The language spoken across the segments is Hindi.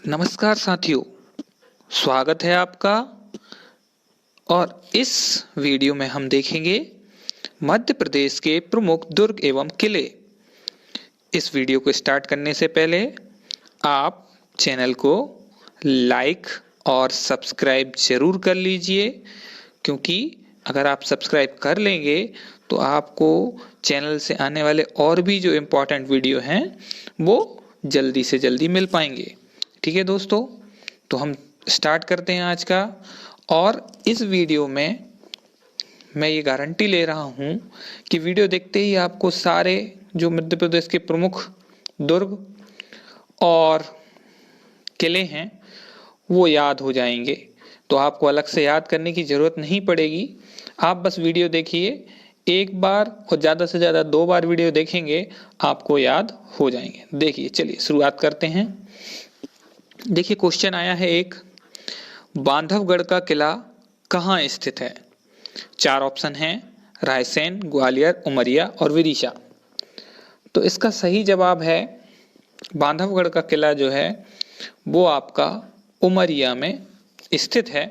नमस्कार साथियों, स्वागत है आपका। और इस वीडियो में हम देखेंगे मध्य प्रदेश के प्रमुख दुर्ग एवं किले। इस वीडियो को स्टार्ट करने से पहले आप चैनल को लाइक और सब्सक्राइब जरूर कर लीजिए, क्योंकि अगर आप सब्सक्राइब कर लेंगे तो आपको चैनल से आने वाले और भी जो इम्पोर्टेंट वीडियो हैं वो जल्दी से जल्दी मिल पाएंगे। ठीक है दोस्तों, तो हम स्टार्ट करते हैं आज का। और इस वीडियो में मैं ये गारंटी ले रहा हूँ कि वीडियो देखते ही आपको सारे जो मध्य प्रदेश के प्रमुख दुर्ग और किले हैं वो याद हो जाएंगे। तो आपको अलग से याद करने की ज़रूरत नहीं पड़ेगी। आप बस वीडियो देखिए, एक बार और ज़्यादा से ज़्यादा 2 बार वीडियो देखेंगे आपको याद हो जाएंगे। देखिए, चलिए शुरुआत करते हैं। देखिए, क्वेश्चन आया है एक, बांधवगढ़ का किला कहाँ स्थित है? 4 ऑप्शन हैं, रायसेन, ग्वालियर, उमरिया और विदिशा। तो इसका सही जवाब है बांधवगढ़ का किला जो है वो आपका उमरिया में स्थित है।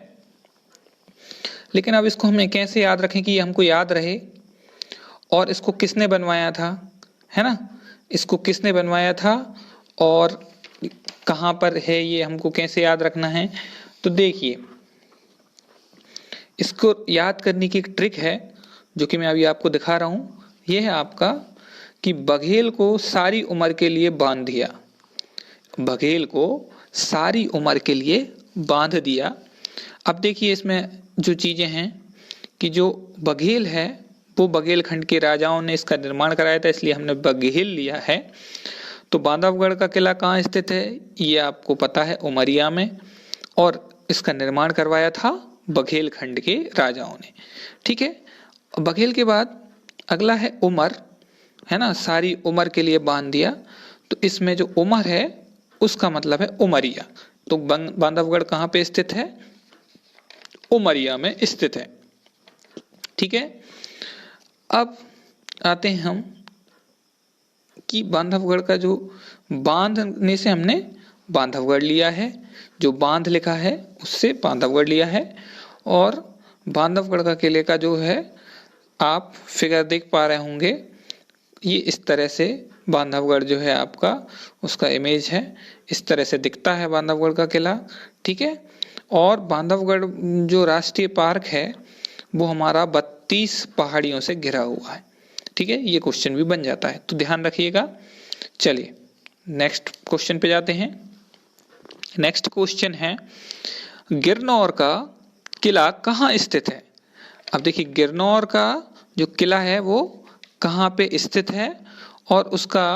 लेकिन अब इसको हमें कैसे याद रखें कि ये हमको याद रहे, और इसको किसने बनवाया था, है ना? इसको किसने बनवाया था और कहाँ पर है, ये हमको कैसे याद रखना है। तो देखिए, इसको याद करने की एक ट्रिक है जो कि मैं अभी आपको दिखा रहा हूँ। ये है आपका कि बघेल को सारी उम्र के लिए बांध दिया। बघेल को सारी उम्र के लिए बांध दिया। अब देखिए, इसमें जो चीज़ें हैं कि जो बघेल है वो बघेलखंड के राजाओं ने इसका निर्माण कराया था, इसलिए हमने बघेल लिया है। तो बांधवगढ़ का किला कहाँ स्थित है ये आपको पता है, उमरिया में, और इसका निर्माण करवाया था बघेलखंड के राजाओं ने। ठीक है, बघेल के बाद अगला है उमर, है ना? सारी उम्र के लिए बांध दिया, तो इसमें जो उमर है उसका मतलब है उमरिया। तो बांधवगढ़ कहाँ पे स्थित है? उमरिया में स्थित है। ठीक है, अब आते हैं हम कि बांधवगढ़ का जो बांधने से हमने बांधवगढ़ लिया है, जो बांध लिखा है उससे बांधवगढ़ लिया है। और बांधवगढ़ का किले का जो है आप फिगर देख पा रहे होंगे, ये इस तरह से बांधवगढ़ जो है आपका उसका इमेज है, इस तरह से दिखता है बांधवगढ़ का किला। ठीक है, और बांधवगढ़ जो राष्ट्रीय पार्क है वो हमारा 32 पहाड़ियों से घिरा हुआ है। ठीक है, ये क्वेश्चन भी बन जाता है, तो ध्यान रखिएगा। चलिए नेक्स्ट क्वेश्चन पे जाते हैं। नेक्स्ट क्वेश्चन है, गिरनौर का किला कहाँ स्थित है? अब देखिए, गिरनौर का जो किला है वो कहाँ पे स्थित है और उसका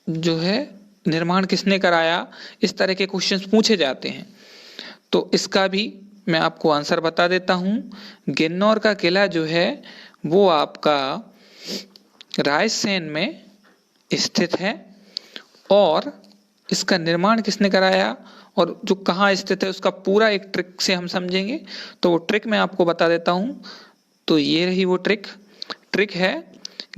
जो है निर्माण किसने कराया, इस तरह के क्वेश्चंस पूछे जाते हैं। तो इसका भी मैं आपको आंसर बता देता हूँ। गिरनौर का किला जो है वो आपका रायसेन में स्थित है, और इसका निर्माण किसने कराया और जो कहाँ स्थित है उसका पूरा एक ट्रिक से हम समझेंगे। तो वो ट्रिक मैं आपको बता देता हूँ। तो ये रही वो ट्रिक है,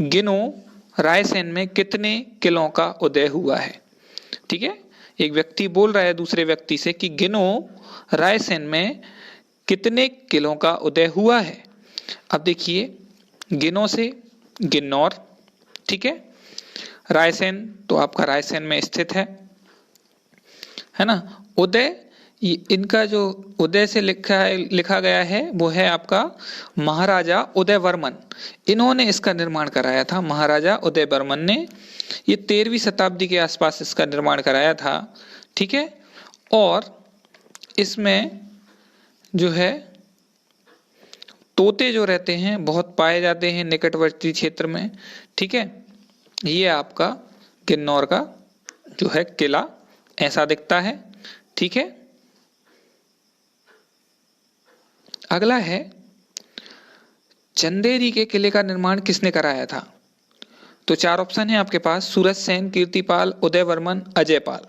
गिनो रायसेन में कितने किलों का उदय हुआ है। ठीक है, एक व्यक्ति बोल रहा है दूसरे व्यक्ति से कि गिनो रायसेन में कितने किलों का उदय हुआ है। अब देखिए, गिनो से गिन्नौर, ठीक है, रायसेन तो आपका रायसेन में स्थित है ना? उदय, इनका जो उदय से लिखा गया है वो है आपका महाराजा उदय वर्मन। इन्होंने इसका निर्माण कराया था, महाराजा उदय वर्मन ने। ये 13वीं शताब्दी के आसपास इसका निर्माण कराया था। ठीक है, और इसमें जो है तोते जो रहते हैं बहुत पाए जाते हैं निकटवर्ती क्षेत्र में। ठीक है, ये आपका किन्नौर का जो है किला ऐसा दिखता है। ठीक है, अगला है, चंदेरी के किले का निर्माण किसने कराया था? तो 4 ऑप्शन है आपके पास, सूरज सेन, कीर्तिपाल, उदय वर्मन, अजयपाल।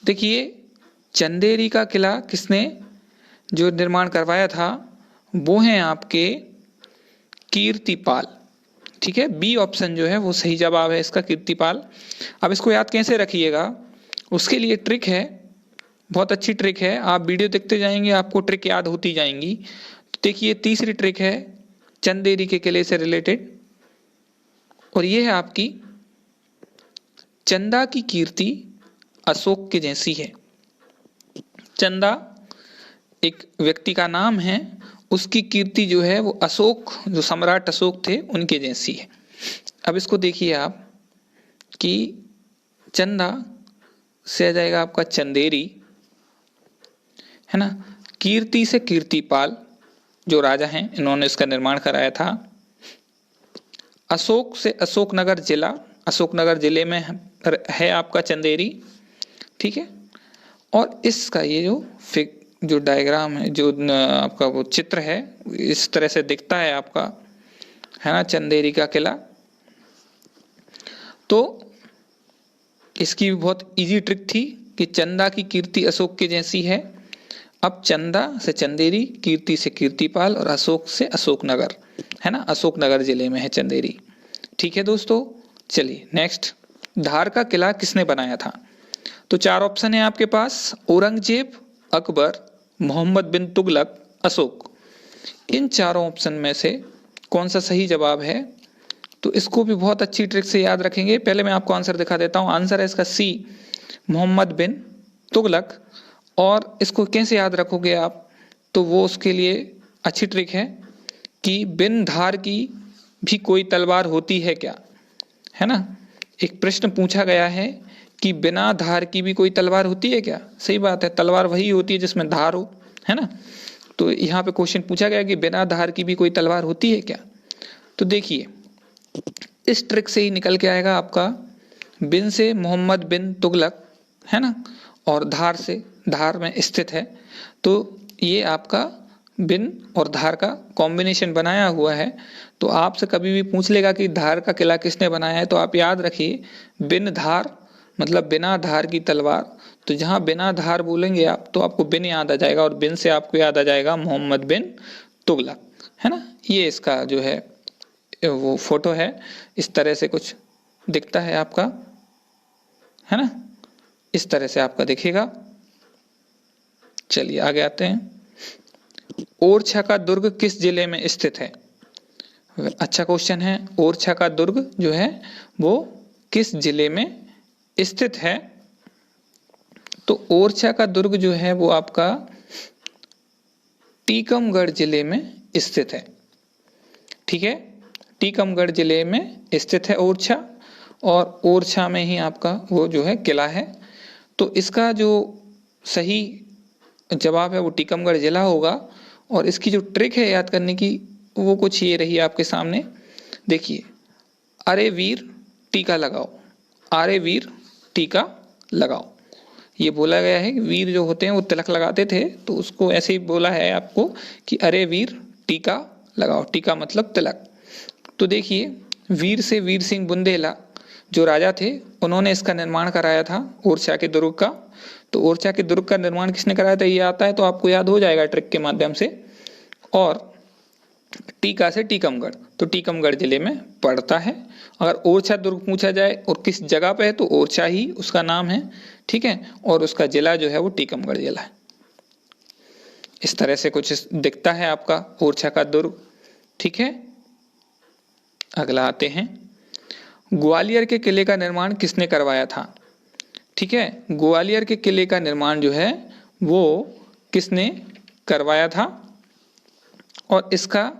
देखिए, चंदेरी का किला किसने जो निर्माण करवाया था वो हैं आपके कीर्तिपाल। ठीक है, बी ऑप्शन जो है वो सही जवाब है इसका, कीर्तिपाल। अब इसको याद कैसे रखिएगा उसके लिए ट्रिक है, बहुत अच्छी ट्रिक है, आप वीडियो देखते जाएंगे आपको ट्रिक याद होती जाएंगी। तो देखिए तीसरी ट्रिक है चंदेरी के किले से रिलेटेड, और ये है आपकी चंदा की कीर्ति अशोक के जैसी है। चंदा एक व्यक्ति का नाम है, उसकी कीर्ति जो है वो अशोक, जो सम्राट अशोक थे उनके जैसी है। अब इसको देखिए आप कि चंदा से आ जाएगा आपका चंदेरी, है ना। कीर्ति से कीर्तिपाल, जो राजा हैं इन्होंने इसका निर्माण कराया था। अशोक से अशोकनगर जिला, अशोकनगर जिले में है आपका चंदेरी, ठीक है। और इसका ये जो डायग्राम है, जो आपका वो चित्र है, इस तरह से दिखता है आपका, है ना, चंदेरी का किला। तो इसकी भी बहुत इजी ट्रिक थी कि चंदा की कीर्ति अशोक के जैसी है। अब चंदा से चंदेरी, कीर्ति से कीर्तिपाल और अशोक से अशोकनगर, है ना, अशोकनगर जिले में है चंदेरी। ठीक है दोस्तों, चलिए नेक्स्ट, धार का किला किसने बनाया था? तो 4 ऑप्शन है आपके पास, औरंगजेब, अकबर, मोहम्मद बिन तुगलक, अशोक। इन चारों ऑप्शन में से कौन सा सही जवाब है? तो इसको भी बहुत अच्छी ट्रिक से याद रखेंगे। पहले मैं आपको आंसर दिखा देता हूँ। आंसर है इसका सी, मोहम्मद बिन तुगलक। और इसको कैसे याद रखोगे आप? तो वो उसके लिए अच्छी ट्रिक है कि बिन धार की भी कोई तलवार होती है क्या, है ना। एक प्रश्न पूछा गया है कि बिना धार की भी कोई तलवार होती है क्या? सही बात है, तलवार वही होती है जिसमें धार हो, है ना। तो यहाँ पे क्वेश्चन पूछा गया कि बिना धार की भी कोई तलवार होती है क्या? तो देखिए इस ट्रिक से ही निकल के आएगा आपका, बिन से मोहम्मद बिन तुगलक, है ना, और धार से, धार में स्थित है। तो ये आपका बिन और धार का कॉम्बिनेशन बनाया हुआ है। तो आपसे कभी भी पूछ लेगा कि धार का किला किसने बनाया है, तो आप याद रखिए बिन धार मतलब बिना धार की तलवार। तो जहाँ बिना धार बोलेंगे आप तो आपको बिन याद आ जाएगा, और बिन से आपको याद आ जाएगा मोहम्मद बिन तुगलक, है ना। ये इसका जो है वो फोटो है, इस तरह से कुछ दिखता है आपका, है ना, इस तरह से आपका दिखेगा। चलिए आगे आते हैं। ओरछा का दुर्ग किस जिले में स्थित है? अच्छा क्वेश्चन है। ओरछा का दुर्ग जो है वो किस जिले में स्थित है? तो ओरछा का दुर्ग जो है वो आपका टीकमगढ़ जिले में स्थित है, ठीक है। टीकमगढ़ जिले में स्थित है ओरछा, और ओरछा में ही आपका वो जो है किला है। तो इसका जो सही जवाब है वो टीकमगढ़ जिला होगा। और इसकी जो ट्रिक है याद करने की वो कुछ ये रही आपके सामने। देखिए, अरे वीर टीका लगाओ, अरे वीर टीका लगाओ, ये बोला गया है कि वीर जो होते हैं वो तिलक लगाते थे, तो उसको ऐसे ही बोला है आपको कि अरे वीर टीका लगाओ। टीका मतलब तिलक। तो देखिए वीर से वीर सिंह बुंदेला जो राजा थे उन्होंने इसका निर्माण कराया था, ओरछा के दुर्ग का। तो ओरछा के दुर्ग का निर्माण किसने कराया था ये आता है तो आपको याद हो जाएगा ट्रिक के माध्यम से। और टीका से टीकमगढ़, तो टीकमगढ़ जिले में पड़ता है। अगर ओरछा दुर्ग पूछा जाए और किस जगह पे है तो ओरछा ही उसका नाम है, ठीक है। और उसका जिला जो है वो टीकमगढ़ जिला है। इस तरह से कुछ दिखता है आपका ओरछा का दुर्ग, ठीक है। अगला आते हैं, ग्वालियर के किले का निर्माण किसने करवाया था? ठीक है, ग्वालियर के किले का निर्माण जो है वो किसने करवाया था? और इसका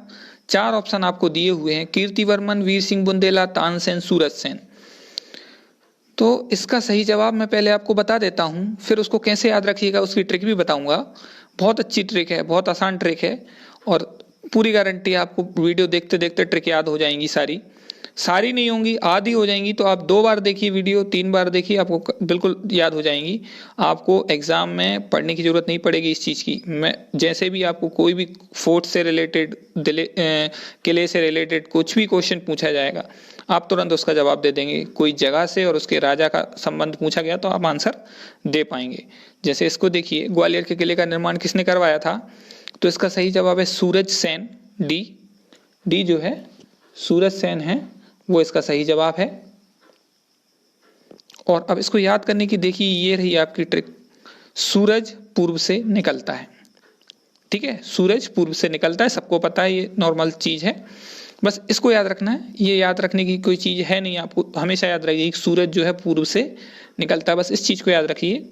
4 ऑप्शन आपको दिए हुए हैं, कीर्तिवर्मन, वीर सिंह बुंदेला, तानसेन, सूरज सेन। तो इसका सही जवाब मैं पहले आपको बता देता हूं, फिर उसको कैसे याद रखिएगा उसकी ट्रिक भी बताऊंगा। बहुत अच्छी ट्रिक है, बहुत आसान ट्रिक है, और पूरी गारंटी आपको वीडियो देखते देखते ट्रिक याद हो जाएंगी। सारी नहीं होंगी, आधी हो जाएंगी। तो आप 2 बार देखिए वीडियो, 3 बार देखिए, आपको बिल्कुल याद हो जाएंगी। आपको एग्जाम में पढ़ने की जरूरत नहीं पड़ेगी इस चीज़ की। मैं जैसे भी आपको कोई भी फोर्ट से रिलेटेड, किले से रिलेटेड कुछ भी क्वेश्चन पूछा जाएगा आप तुरंत उसका जवाब दे देंगे। कोई जगह से और उसके राजा का संबंध पूछा गया तो आप आंसर दे पाएंगे। जैसे इसको देखिए, ग्वालियर के किले का निर्माण किसने करवाया था? तो इसका सही जवाब है सूरज सेन। डी जो है सूरज सेन है, वो इसका सही जवाब है। और अब इसको याद करने की देखिए ये रही आपकी ट्रिक, सूरज पूर्व से निकलता है। ठीक है, सूरज पूर्व से निकलता है, सबको पता है, ये नॉर्मल चीज है, बस इसको याद रखना है। ये याद रखने की कोई चीज है नहीं, आपको हमेशा याद रखिए कि सूरज जो है पूर्व से निकलता है, बस इस चीज को याद रखिए।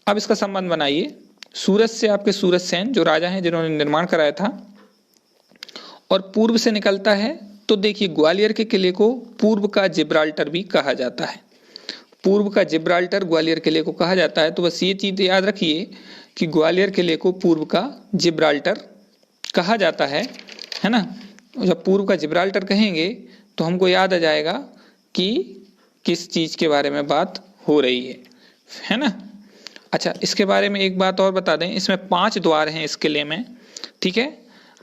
अब इसका संबंध बनाइए, सूरज से आपके सूरज सेन जो राजा हैं जिन्होंने निर्माण कराया था, और पूर्व से निकलता है, तो देखिए ग्वालियर के किले को पूर्व का जिब्राल्टर भी कहा जाता है। पूर्व का जिब्राल्टर ग्वालियर किले को कहा जाता है, तो बस ये चीज याद रखिए कि ग्वालियर किले को पूर्व का जिब्राल्टर कहा जाता है ना। जब पूर्व का जिब्राल्टर कहेंगे तो हमको याद आ जाएगा कि किस चीज के बारे में बात हो रही है ना। अच्छा, इसके बारे में एक बात और बता दें, इसमें 5 द्वार हैं इस किले में। ठीक है,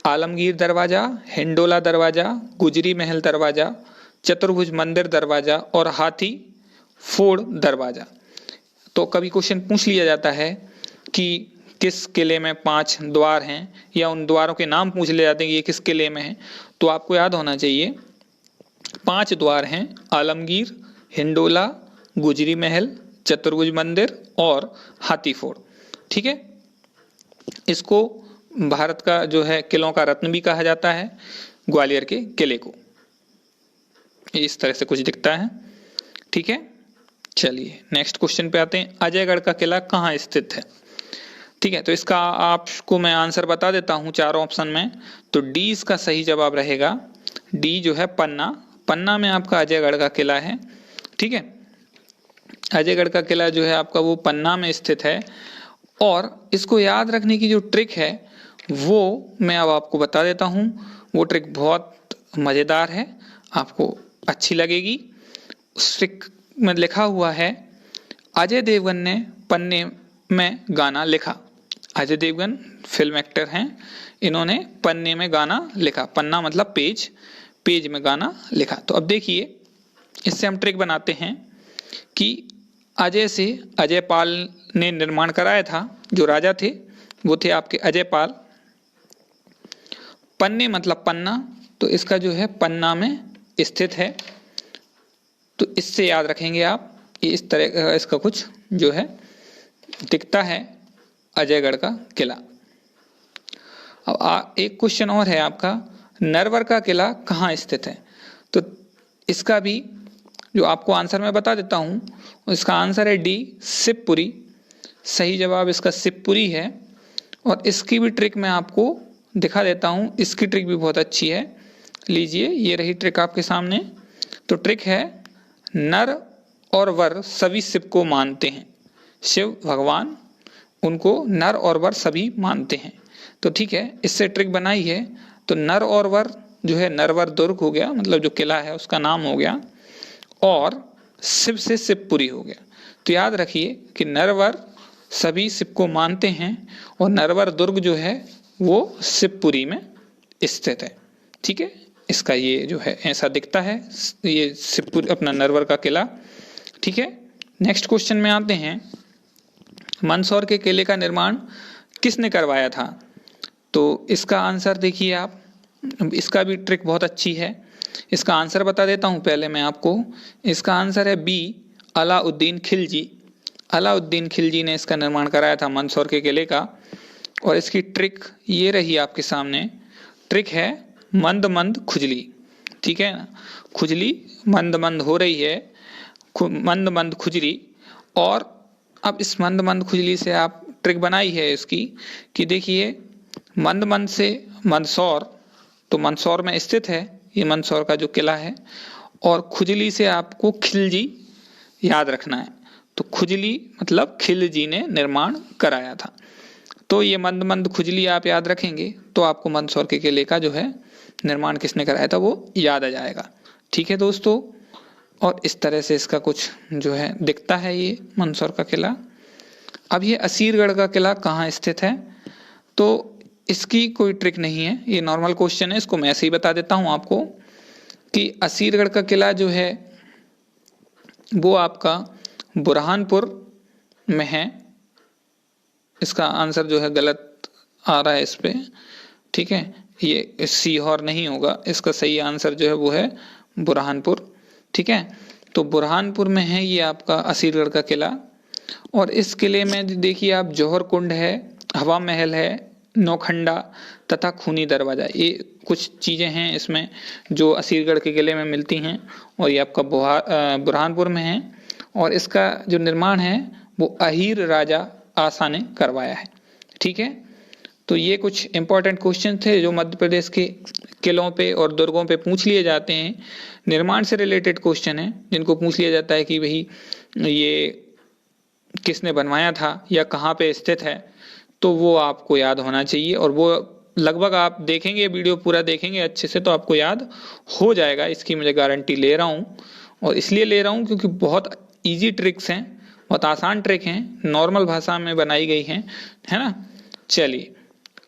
आलमगीर दरवाजा, हिंडोला दरवाजा, गुजरी महल दरवाजा, चतुर्भुज मंदिर दरवाजा और हाथी फोड़ दरवाजा। तो कभी क्वेश्चन पूछ लिया जाता है कि किस किले में 5 द्वार हैं, या उन द्वारों के नाम पूछ ले जाते हैं कि ये किस किले में है, तो आपको याद होना चाहिए 5 द्वार हैं, आलमगीर, हिंडोला, गुजरी महल, चतुर्भुज मंदिर और हाथी फोड़। ठीक है, इसको भारत का जो है किलों का रत्न भी कहा जाता है, ग्वालियर के किले को। इस तरह से कुछ दिखता है। ठीक है, चलिए नेक्स्ट क्वेश्चन पे आते हैं, अजयगढ़ का किला कहाँ स्थित है। ठीक है, तो इसका आपको मैं आंसर बता देता हूँ 4 ऑप्शन में। तो डी इसका सही जवाब रहेगा, डी जो है पन्ना, पन्ना में आपका अजयगढ़ का किला है। ठीक है, अजयगढ़ का किला जो है आपका वो पन्ना में स्थित है। और इसको याद रखने की जो ट्रिक है वो मैं अब आपको बता देता हूँ, वो ट्रिक बहुत मज़ेदार है, आपको अच्छी लगेगी। उस ट्रिक में लिखा हुआ है, अजय देवगन ने पन्ने में गाना लिखा। अजय देवगन फिल्म एक्टर हैं, इन्होंने पन्ने में गाना लिखा, पन्ना मतलब पेज, पेज में गाना लिखा। तो अब देखिए इससे हम ट्रिक बनाते हैं कि अजय से अजय पाल ने निर्माण कराया था, जो राजा थे वो थे आपके अजय पाल। पन्ने मतलब पन्ना, तो इसका जो है पन्ना में स्थित है। तो इससे याद रखेंगे आप, इस तरह का इसका कुछ जो है दिखता है अजयगढ़ का किला। अब एक क्वेश्चन और है आपका, नरवर का किला कहाँ स्थित है। तो इसका भी जो आपको आंसर मैं बता देता हूँ, इसका आंसर है डी, शिवपुरी। सही जवाब इसका शिवपुरी है। और इसकी भी ट्रिक मैं आपको दिखा देता हूँ, इसकी ट्रिक भी बहुत अच्छी है। लीजिए, ये रही ट्रिक आपके सामने। तो ट्रिक है, नर और वर सभी शिव को मानते हैं, शिव भगवान उनको नर और वर सभी मानते हैं। तो ठीक है, इससे ट्रिक बनाई है। तो नर और वर जो है, नरवर दुर्ग हो गया, मतलब जो किला है उसका नाम हो गया, और शिव से शिवपुरी हो गया। तो याद रखिए कि नरवर सभी शिव को मानते हैं, और नरवर दुर्ग जो है वो शिवपुरी में स्थित है। ठीक है, इसका ये जो है ऐसा दिखता है, ये शिवपुरी अपना नरवर का किला। ठीक है, नेक्स्ट क्वेश्चन में आते हैं, मंदसौर के किले का निर्माण किसने करवाया था। तो इसका आंसर देखिए आप, इसका भी ट्रिक बहुत अच्छी है। इसका आंसर बता देता हूँ पहले मैं आपको। इसका आंसर है बी, अलाउद्दीन खिलजी। अलाउद्दीन खिलजी ने इसका निर्माण कराया था मंदसौर के किले का। और इसकी ट्रिक ये रही आपके सामने। ट्रिक है मंद मंद खुजली। ठीक है ना, खुजली मंद मंद हो रही है, मंद मंद खुजली। और अब इस मंद मंद खुजली से आप ट्रिक बनाई है इसकी कि देखिए, मंद मंद से मंदसौर, तो मंदसौर में स्थित है ये मंदसौर का जो किला है। और खुजली से आपको खिलजी याद रखना है। तो खुजली मतलब खिलजी ने निर्माण कराया था। तो ये मंद मंद खुजली आप याद रखेंगे तो आपको मंदसौर के किले का जो है निर्माण किसने कराया था वो याद आ जाएगा। ठीक है दोस्तों, और इस तरह से इसका कुछ जो है दिखता है ये मंदसौर का किला। अब ये असीरगढ़ का किला कहाँ स्थित है। तो इसकी कोई ट्रिक नहीं है, ये नॉर्मल क्वेश्चन है, इसको मैं ऐसे ही बता देता हूँ आपको कि असीरगढ़ का किला जो है वो आपका बुरहानपुर में है। इसका आंसर जो है गलत आ रहा है इस पे। ठीक है, ये सीहोर नहीं होगा, इसका सही आंसर जो है वो है बुरहानपुर। ठीक है, तो बुरहानपुर में है ये आपका असीरगढ़ का किला। और इस किले में देखिए आप जौहर कुंड है, हवा महल है, नौखंडा तथा खूनी दरवाजा, ये कुछ चीजें हैं इसमें जो असीरगढ़ के किले में मिलती हैं और ये आपका बुरहानपुर में है। और इसका जो निर्माण है वो अहीर राजा आसा ने करवाया है। ठीक है, तो ये कुछ इंपॉर्टेंट क्वेश्चन थे जो मध्य प्रदेश के किलों पे और दुर्गों पे पूछ लिए जाते हैं। निर्माण से रिलेटेड क्वेश्चन है जिनको पूछ लिया जाता है कि भाई ये किसने बनवाया था या कहाँ पे स्थित है, तो वो आपको याद होना चाहिए। और वो लगभग आप देखेंगे, वीडियो पूरा देखेंगे अच्छे से तो आपको याद हो जाएगा, इसकी मुझे गारंटी ले रहा हूँ। और इसलिए ले रहा हूँ क्योंकि बहुत इजी ट्रिक्स हैं, बहुत आसान ट्रिक हैं, नॉर्मल भाषा में बनाई गई हैं, है ना। चलिए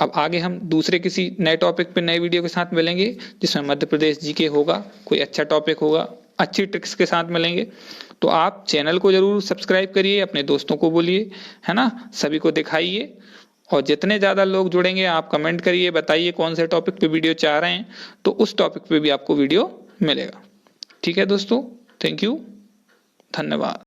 अब आगे हम दूसरे किसी नए टॉपिक पे नए वीडियो के साथ मिलेंगे जिसमें मध्य प्रदेश जीके होगा, कोई अच्छा टॉपिक होगा, अच्छी ट्रिक्स के साथ मिलेंगे। तो आप चैनल को जरूर सब्सक्राइब करिए, अपने दोस्तों को बोलिए, है ना, सभी को दिखाइए। और जितने ज़्यादा लोग जुड़ेंगे आप कमेंट करिए, बताइए कौन से टॉपिक पे वीडियो चाह रहे हैं, तो उस टॉपिक पे भी आपको वीडियो मिलेगा। ठीक है दोस्तों, थैंक यू, धन्यवाद।